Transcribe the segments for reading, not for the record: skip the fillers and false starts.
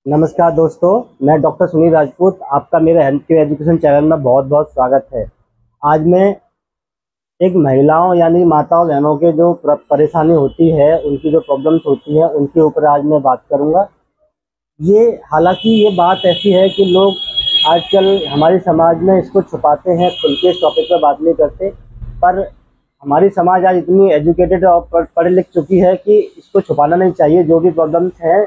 नमस्कार दोस्तों, मैं डॉक्टर सुनील राजपूत। आपका मेरे हेल्थ केयर एजुकेशन चैनल में बहुत बहुत स्वागत है। आज मैं एक महिलाओं यानी माताओं बहनों के जो परेशानी होती है, उनकी जो प्रॉब्लम्स होती हैं, उनके ऊपर आज मैं बात करूंगा। ये हालांकि ये बात ऐसी है कि लोग आजकल हमारे समाज में इसको छुपाते हैं, खुल के इस टॉपिक पर बात नहीं करते। पर हमारी समाज आज इतनी एजुकेटेड और पढ़ लिख चुकी है कि इसको छुपाना नहीं चाहिए। जो भी प्रॉब्लम्स हैं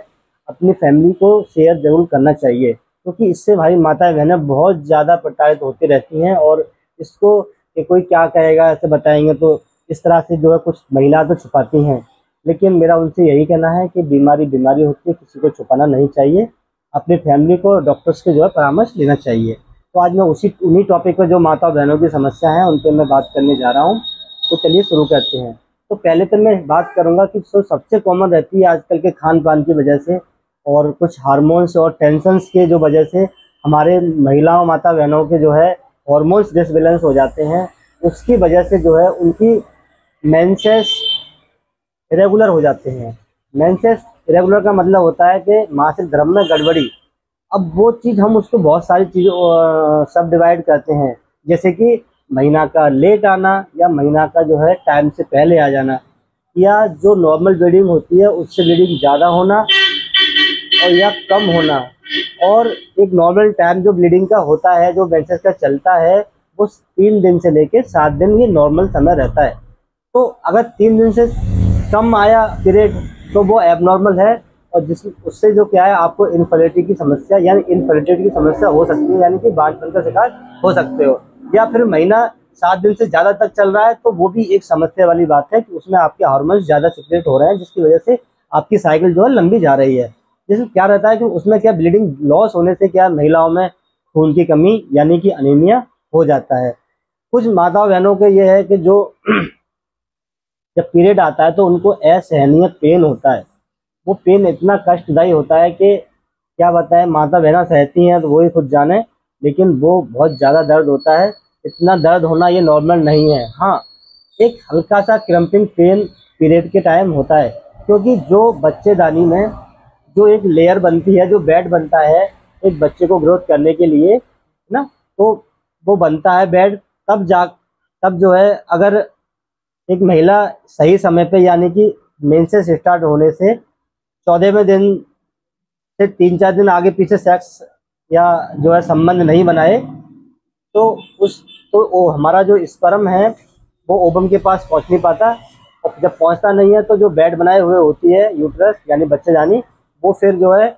अपनी फैमिली को शेयर ज़रूर करना चाहिए, क्योंकि इससे भाई माताएं बहनें बहुत ज़्यादा प्रताड़ित होती रहती हैं। और इसको कि कोई क्या कहेगा ऐसे बताएंगे, तो इस तरह से जो है कुछ महिला तो छुपाती हैं। लेकिन मेरा उनसे यही कहना है कि बीमारी बीमारी होती है, किसी को छुपाना नहीं चाहिए। अपनी फैमिली को डॉक्टर्स के जो है परामर्श लेना चाहिए। तो आज मैं उन्हीं टॉपिक पर जो माता बहनों की समस्या है उन पर मैं बात करने जा रहा हूँ। तो चलिए शुरू करते हैं। तो पहले तो मैं बात करूंगा कि जो सबसे कॉमन रहती है आजकल के खान पान की वजह से और कुछ हार्मोन्स और टेंशन्स के जो वजह से हमारे महिलाओं माता बहनों के जो है हार्मोन्स डिसबैलेंस हो जाते हैं। उसकी वजह से जो है उनकी मेंसेस इरेगुलर हो जाते हैं। मेंसेस इरेगुलर का मतलब होता है कि मासिक धर्म में गड़बड़ी। अब वो चीज़ हम उसको बहुत सारी चीज़ों सब डिवाइड करते हैं, जैसे कि महीना का लेट आना या महीना का जो है टाइम से पहले आ जाना, या जो नॉर्मल ब्लीडिंग होती है उससे ब्लीडिंग ज़्यादा होना और या कम होना। और एक नॉर्मल टाइम जो ब्लीडिंग का होता है, जो मेंसेस का चलता है, वो 3 दिन से लेकर 7 दिन ये नॉर्मल समय रहता है। तो अगर 3 दिन से कम आया पीरियड तो वो एबनॉर्मल है। और जिस उससे जो क्या है आपको इनफर्टिलिटी की समस्या यानी इनफर्टिलिटी की समस्या हो सकती है, यानी कि बांझपन का शिकार हो सकते हो। या फिर महीना 7 दिन से ज़्यादा तक चल रहा है तो वो भी एक समस्या वाली बात है कि उसमें आपके हार्मोन्स ज़्यादा सिक्रेट हो रहे हैं, जिसकी वजह से आपकी साइकिल जो है लंबी जा रही है। जैसे क्या रहता है कि उसमें क्या ब्लीडिंग लॉस होने से क्या महिलाओं में खून की कमी यानी कि अनीमिया हो जाता है। कुछ माताओं बहनों के ये है कि जो जब पीरियड आता है तो उनको असहनीय पेन होता है। वो पेन इतना कष्टदायी होता है कि क्या बताएं, माता बहना सहती हैं तो वही खुद जाने, लेकिन वो बहुत ज़्यादा दर्द होता है। इतना दर्द होना ये नॉर्मल नहीं है। हाँ, एक हल्का सा क्रम्पिंग पेन पीरियड के टाइम होता है, क्योंकि जो बच्चेदानी में जो एक लेयर बनती है, जो बेड बनता है एक बच्चे को ग्रोथ करने के लिए ना, तो वो बनता है बेड। तब जो है अगर एक महिला सही समय पे यानी कि मेंसेस स्टार्ट होने से 14वें दिन से 3-4 दिन आगे पीछे सेक्स या जो है संबंध नहीं बनाए, तो उस तो वो हमारा जो स्पर्म है वो ओवम के पास पहुंच नहीं पाता। और जब पहुंचता नहीं है तो जो बेड बनाए हुए होती है यूट्रस यानी बच्चेदानी, वो फिर जो है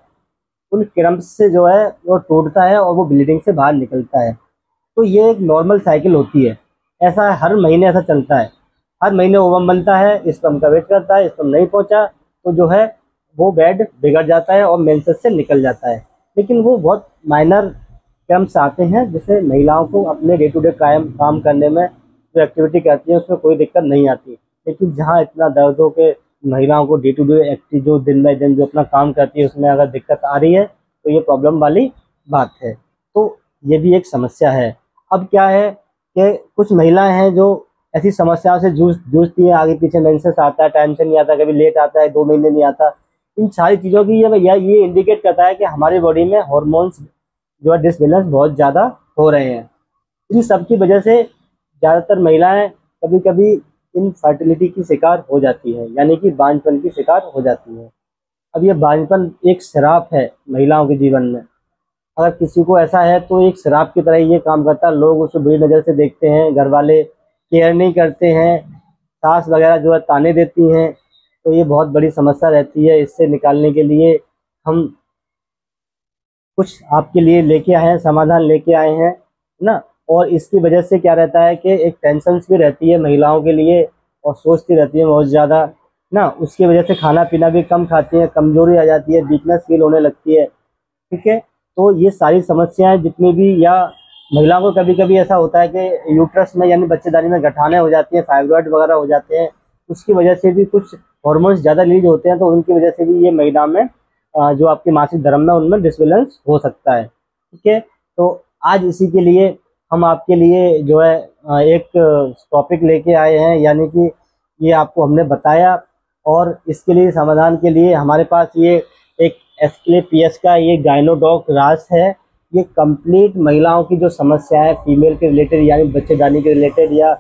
उन क्रम्प्स से जो है वो टूटता है और वो ब्लीडिंग से बाहर निकलता है। तो ये एक नॉर्मल साइकिल होती है। ऐसा हर महीने ऐसा चलता है। हर महीने ओवम बनता है, स्पर्म का वेट करता है, स्पर्म नहीं पहुंचा तो जो है वो बेड बिगड़ जाता है और मेंसेस से निकल जाता है। लेकिन वो बहुत माइनर क्रम्स आते हैं, जिससे महिलाओं को अपने डे टू डे काम करने में जो एक्टिविटी करती है उसमें कोई दिक्कत नहीं आती। लेकिन जहाँ इतना दर्द हो के महिलाओं को डे टू डे एक्टिव जो दिन बाई दिन जो अपना काम करती है उसमें अगर दिक्कत आ रही है तो ये प्रॉब्लम वाली बात है। तो ये भी एक समस्या है। अब क्या है कि कुछ महिलाएं हैं जो ऐसी समस्याओं से जूझती हैं। आगे पीछे मेंसेस आता है, टाइम से नहीं आता, कभी लेट आता है, 2 महीने नहीं आता। इन सारी चीज़ों की ये इंडिकेट करता है कि हमारी बॉडी में हार्मोन्स जो है डिसबैलेंस बहुत ज़्यादा हो रहे हैं। इन सब की वजह से ज़्यादातर महिलाएं कभी कभी इनफर्टिलिटी की शिकार हो जाती है, यानी कि बांझपन की शिकार हो जाती है। अब ये बांझपन एक श्राप है महिलाओं के जीवन में। अगर किसी को ऐसा है तो एक शराब की तरह ये काम करता है। लोग उसे बुरी नज़र से देखते हैं, घर वाले केयर नहीं करते हैं, सास वगैरह जो है ताने देती हैं। तो ये बहुत बड़ी समस्या रहती है। इससे निकालने के लिए हम कुछ आपके लिए लेके आए हैं, समाधान लेके आए हैं ना। और इसकी वजह से क्या रहता है कि एक टेंशन भी रहती है महिलाओं के लिए और सोचती रहती है बहुत ज़्यादा ना। उसकी वजह से खाना पीना भी कम खाती हैं, कमजोरी आ जाती है, वीकनेस फील होने लगती है। ठीक है। तो ये सारी समस्याएं जितनी भी, या महिलाओं को कभी कभी ऐसा होता है कि यूट्रस में यानी बच्चेदानी में गठाने हो जाती हैं, फाइब्रॉइड वगैरह हो जाते हैं। उसकी वजह से भी कुछ हॉर्मोन्स ज़्यादा रिलीज होते हैं, तो उनकी वजह से भी ये महिला में जो आपकी मासिक धर्म है उनमें डिसबैलेंस हो सकता है। ठीक है। तो आज इसी के लिए हम आपके लिए जो है एक टॉपिक लेके आए हैं, यानी कि ये आपको हमने बताया। और इसके लिए समाधान के लिए हमारे पास ये एक एस्क्लेपियस का ये गायनोडॉक रास है। ये कंप्लीट महिलाओं की जो समस्या है फीमेल के रिलेटेड, यानी बच्चेदानी के रिलेटेड या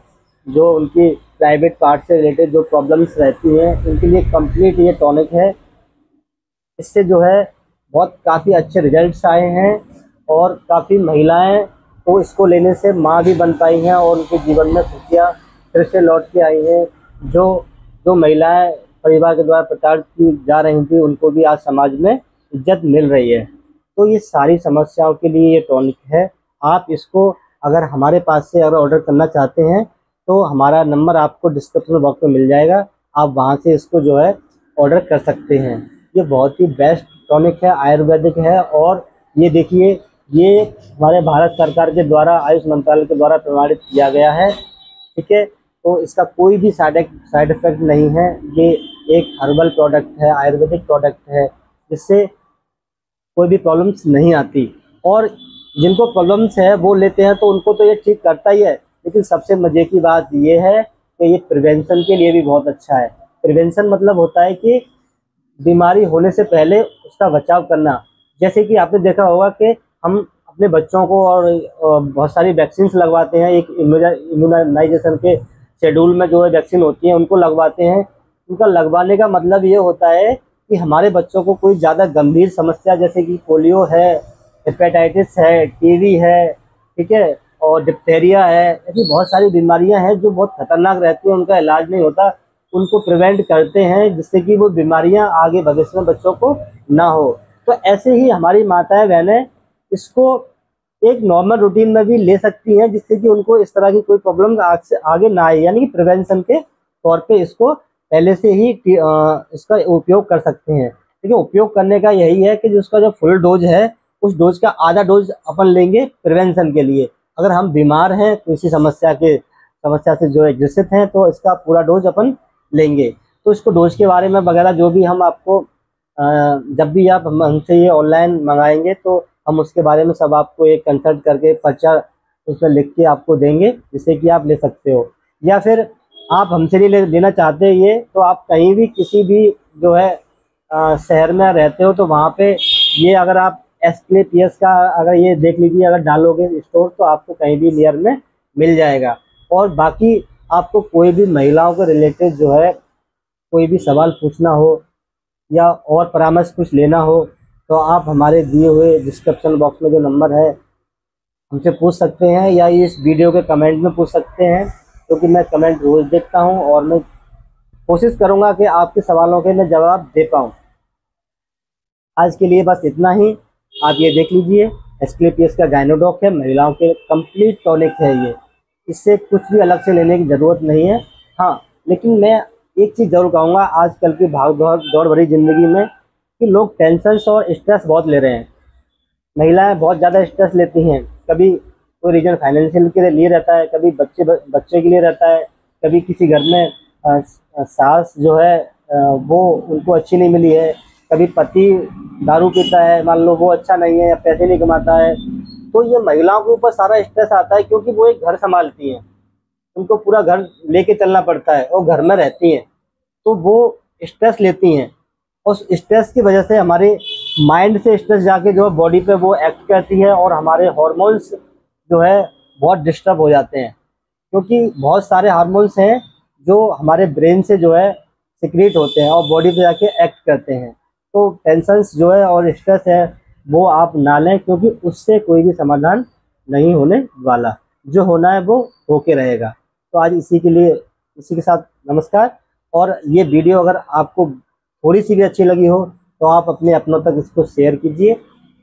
जो उनकी प्राइवेट पार्ट से रिलेटेड जो प्रॉब्लम्स रहती हैं, उनके लिए कंप्लीट ये टॉनिक है। इससे जो है बहुत काफ़ी अच्छे रिजल्ट्स आए हैं और काफ़ी महिलाएं तो इसको लेने से माँ भी बन पाई हैं और उनके जीवन में खुशियाँ फिर से लौट के आई हैं। जो जो महिलाएं परिवार के द्वारा प्रताड़ित की जा रही थी, उनको भी आज समाज में इज्जत मिल रही है। तो ये सारी समस्याओं के लिए ये टॉनिक है। आप इसको अगर हमारे पास से अगर ऑर्डर करना चाहते हैं तो हमारा नंबर आपको डिस्क्रिप्शन बॉक्स में मिल जाएगा, आप वहाँ से इसको जो है ऑर्डर कर सकते हैं। ये बहुत ही बेस्ट टॉनिक है, आयुर्वेदिक है और ये देखिए ये हमारे भारत सरकार के द्वारा आयुष मंत्रालय के द्वारा प्रमाणित किया गया है। ठीक है, तो इसका कोई भी साइड इफेक्ट नहीं है। ये एक हर्बल प्रोडक्ट है, आयुर्वेदिक प्रोडक्ट है, जिससे कोई भी प्रॉब्लम्स नहीं आती। और जिनको प्रॉब्लम्स है वो लेते हैं तो उनको तो ये ठीक करता ही है, लेकिन सबसे मज़े की बात ये है कि ये प्रिवेंशन के लिए भी बहुत अच्छा है। प्रिवेंशन मतलब होता है कि बीमारी होने से पहले उसका बचाव करना। जैसे कि आपने देखा होगा कि हम अपने बच्चों को और बहुत सारी वैक्सीन्स लगवाते हैं, एक इम्यूनाइजेशन के शेड्यूल में जो है वैक्सीन होती है उनको लगवाते हैं। उनका लगवाने का मतलब ये होता है कि हमारे बच्चों को कोई ज़्यादा गंभीर समस्या जैसे कि पोलियो है, हेपेटाइटिस है, टीबी है, ठीक है, और डिप्थेरिया है, ऐसी बहुत सारी बीमारियां हैं जो बहुत खतरनाक रहती हैं, उनका इलाज नहीं होता, उनको प्रिवेंट करते हैं जिससे कि वो बीमारियां आगे भविष्य में बच्चों को ना हो। तो ऐसे ही हमारी माताएं बहनें इसको एक नॉर्मल रूटीन में भी ले सकती हैं, जिससे कि उनको इस तरह की कोई प्रॉब्लम आगे ना आए, यानी कि प्रिवेंशन के तौर पे इसको पहले से ही इसका उपयोग कर सकते हैं। ठीक है, उपयोग करने का यही है कि जिसका जो फुल डोज है उस डोज का आधा डोज अपन लेंगे प्रिवेंशन के लिए। अगर हम बीमार हैं तो इसी समस्या से जो ग्रसित हैं तो इसका पूरा डोज अपन लेंगे। तो इसको डोज के बारे में वगैरह जो भी हम आपको जब भी आप हमसे ये ऑनलाइन मंगाएंगे तो हम उसके बारे में सब आपको एक कंसल्ट करके पर्चा उसमें लिख के आपको देंगे, जिससे कि आप ले सकते हो। या फिर आप हमसे नहीं लेना चाहते ये, तो आप कहीं भी किसी भी जो है शहर में रहते हो तो वहाँ पे ये अगर आप एस्क्लेपियस का अगर ये देख लीजिए, अगर डालोगे स्टोर तो आपको कहीं भी नियर में मिल जाएगा। और बाकी आपको कोई भी महिलाओं के रिलेटेड जो है कोई भी सवाल पूछना हो या और परामर्श कुछ लेना हो तो आप हमारे दिए हुए डिस्क्रिप्शन बॉक्स में जो नंबर है हमसे पूछ सकते हैं, या इस वीडियो के कमेंट में पूछ सकते हैं, क्योंकि मैं कमेंट रोज़ देखता हूं और मैं कोशिश करूंगा कि आपके सवालों के मैं जवाब दे पाऊं। आज के लिए बस इतना ही। आप ये देख लीजिए, एस्क्लेपियस का गायनोडॉक है, महिलाओं के कंप्लीट टॉनिक है ये, इससे कुछ भी अलग से लेने की ज़रूरत नहीं है। हाँ, लेकिन मैं एक चीज़ ज़रूर कहूँगा, आजकल की भाग दौड़ भरी ज़िंदगी में कि लोग टेंशन और स्ट्रेस बहुत ले रहे हैं। महिलाएं बहुत ज़्यादा स्ट्रेस लेती हैं, कभी कोई रीजन फाइनेंशियल के लिए रहता है, कभी बच्चे के लिए रहता है, कभी किसी घर में सास जो है वो उनको अच्छी नहीं मिली है, कभी पति दारू पीता है, मान लो वो अच्छा नहीं है या पैसे नहीं कमाता है। तो ये महिलाओं के ऊपर सारा स्ट्रेस आता है, क्योंकि वो एक घर संभालती हैं, उनको पूरा घर लेके चलना पड़ता है और घर में रहती हैं, तो वो स्ट्रेस लेती हैं। उस स्ट्रेस की वजह से हमारे माइंड से स्ट्रेस जाके जो है बॉडी पे वो एक्ट करती है और हमारे हार्मोन्स जो है बहुत डिस्टर्ब हो जाते हैं, क्योंकि बहुत सारे हार्मोन्स हैं जो हमारे ब्रेन से जो है सिक्रीट होते हैं और बॉडी पे जाके एक्ट करते हैं। तो टेंशन्स जो है और स्ट्रेस है वो आप ना लें, क्योंकि उससे कोई भी समाधान नहीं होने वाला, जो होना है वो होके रहेगा। तो आज इसी के साथ नमस्कार। और ये वीडियो अगर आपको थोड़ी सी भी अच्छी लगी हो तो आप अपने अपनों तक इसको शेयर कीजिए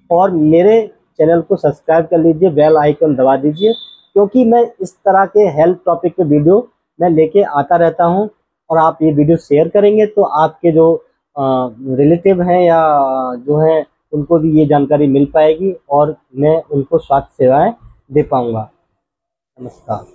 और मेरे चैनल को सब्सक्राइब कर लीजिए, बेल आइकन दबा दीजिए, क्योंकि मैं इस तरह के हेल्थ टॉपिक पे वीडियो मैं लेके आता रहता हूं। और आप ये वीडियो शेयर करेंगे तो आपके जो रिलेटिव हैं या जो हैं उनको भी ये जानकारी मिल पाएगी और मैं उनको स्वास्थ्य सेवाएं दे पाऊंगा। नमस्कार।